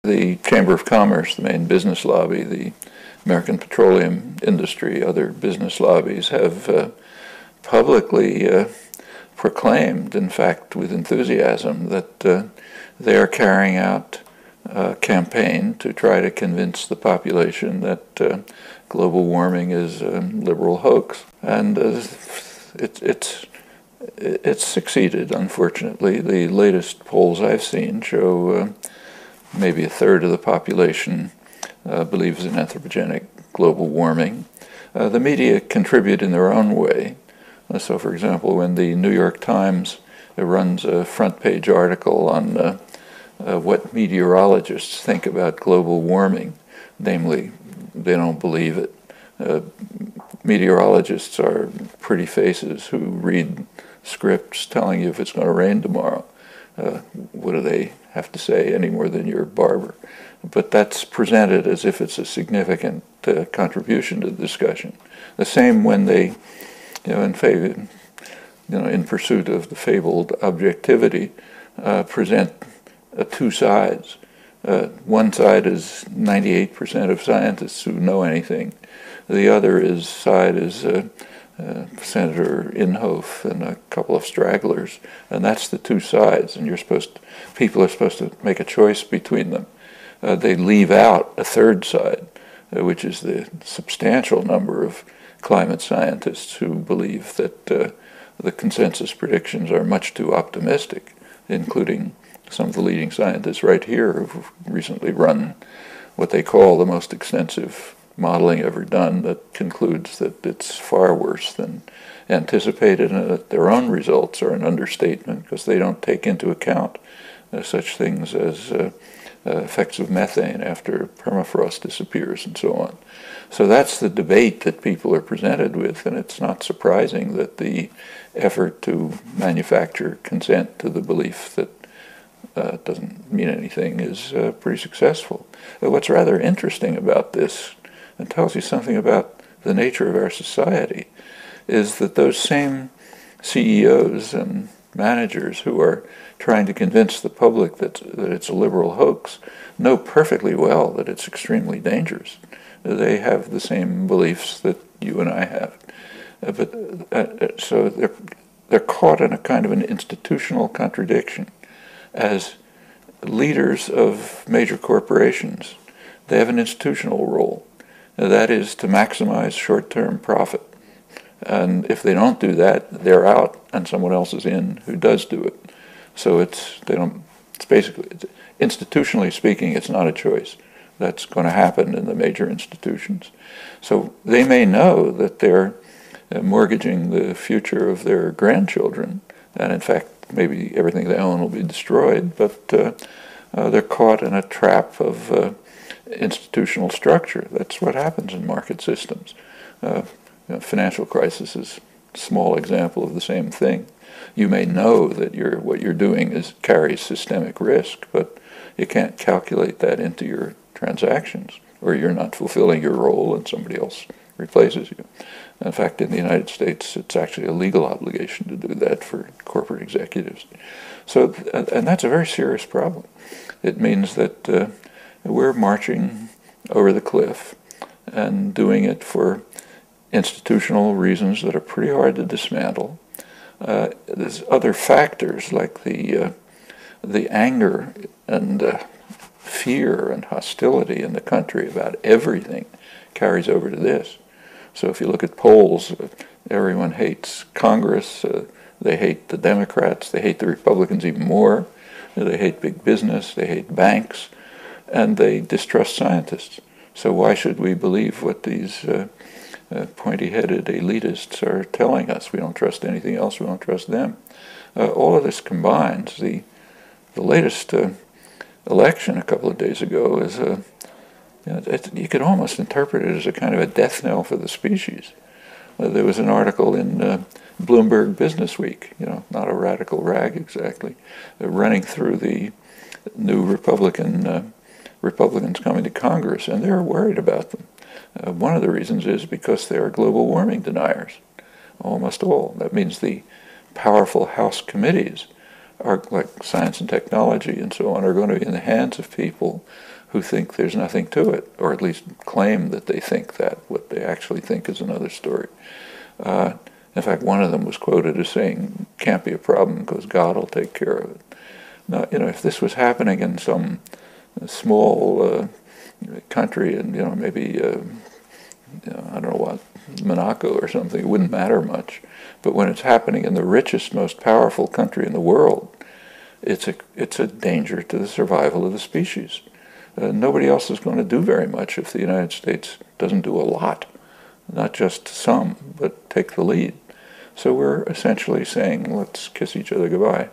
The Chamber of Commerce, the main business lobby, the American Petroleum Industry, other business lobbies have publicly proclaimed, in fact with enthusiasm, that they are carrying out a campaign to try to convince the population that global warming is a liberal hoax. And it's succeeded, unfortunately. The latest polls I've seen show maybe a third of the population believes in anthropogenic global warming. The media contribute in their own way. So, for example, when the New York Times runs a front-page article on what meteorologists think about global warming, namely, they don't believe it. Meteorologists are pretty faces who read scripts telling you if it's going to rain tomorrow. What do they have to say any more than your barber? But that's presented as if it's a significant contribution to the discussion. The same when they, in pursuit of the fabled objectivity, present two sides. One side is 98% of scientists who know anything. The other side is Senator Inhofe and a couple of stragglers, and that's the two sides. And people are supposed to make a choice between them. They leave out a third side, which is the substantial number of climate scientists who believe that the consensus predictions are much too optimistic, including some of the leading scientists right here who've recently run what they call the most extensive modeling ever done that concludes that it's far worse than anticipated, and that their own results are an understatement because they don't take into account such things as effects of methane after permafrost disappears and so on. So that's the debate that people are presented with, and it's not surprising that the effort to manufacture consent to the belief that doesn't mean anything is pretty successful. What's rather interesting about this, and tells you something about the nature of our society, is that those same CEOs and managers who are trying to convince the public that it's a liberal hoax know perfectly well that it's extremely dangerous. They have the same beliefs that you and I have. So they're caught in a kind of an institutional contradiction. As leaders of major corporations, they have an institutional role. That is to maximize short-term profit. And if they don't do that, they're out and someone else is in who does do it. So it's basically, institutionally speaking, it's not a choice. That's going to happen in the major institutions. So they may know that they're mortgaging the future of their grandchildren, and in fact, maybe everything they own will be destroyed, but they're caught in a trap of institutional structure. That's what happens in market systems. Financial crisis is a small example of the same thing. You may know that what you're doing carries systemic risk, but you can't calculate that into your transactions, or you're not fulfilling your role and somebody else replaces you. In fact, in the United States, it's actually a legal obligation to do that for corporate executives. So, and that's a very serious problem. It means that we're marching over the cliff and doing it for institutional reasons that are pretty hard to dismantle. There's other factors like the anger and fear and hostility in the country about everything carries over to this. So if you look at polls, everyone hates Congress, they hate the Democrats, they hate the Republicans even more, they hate big business, they hate banks, and they distrust scientists. So why should we believe what these pointy-headed elitists are telling us? We don't trust anything else, we don't trust them. All of this combines. The latest election a couple of days ago is you could almost interpret it as a kind of a death knell for the species. There was an article in Bloomberg Business Week, not a radical rag exactly, running through the new Republicans coming to Congress, and they're worried about them. One of the reasons is because they are global warming deniers, almost all. That means the powerful House committees are, like science and technology and so on, are going to be in the hands of people who think there's nothing to it, or at least claim that they think that. What they actually think is another story. In fact, one of them was quoted as saying, "Can't be a problem because God will take care of it." Now, if this was happening in some small country, and maybe I don't know what, Monaco or something, it wouldn't matter much. But when it's happening in the richest, most powerful country in the world, it's a danger to the survival of the species. Nobody else is going to do very much if the United States doesn't do a lot, not just some, but take the lead. So we're essentially saying, let's kiss each other goodbye.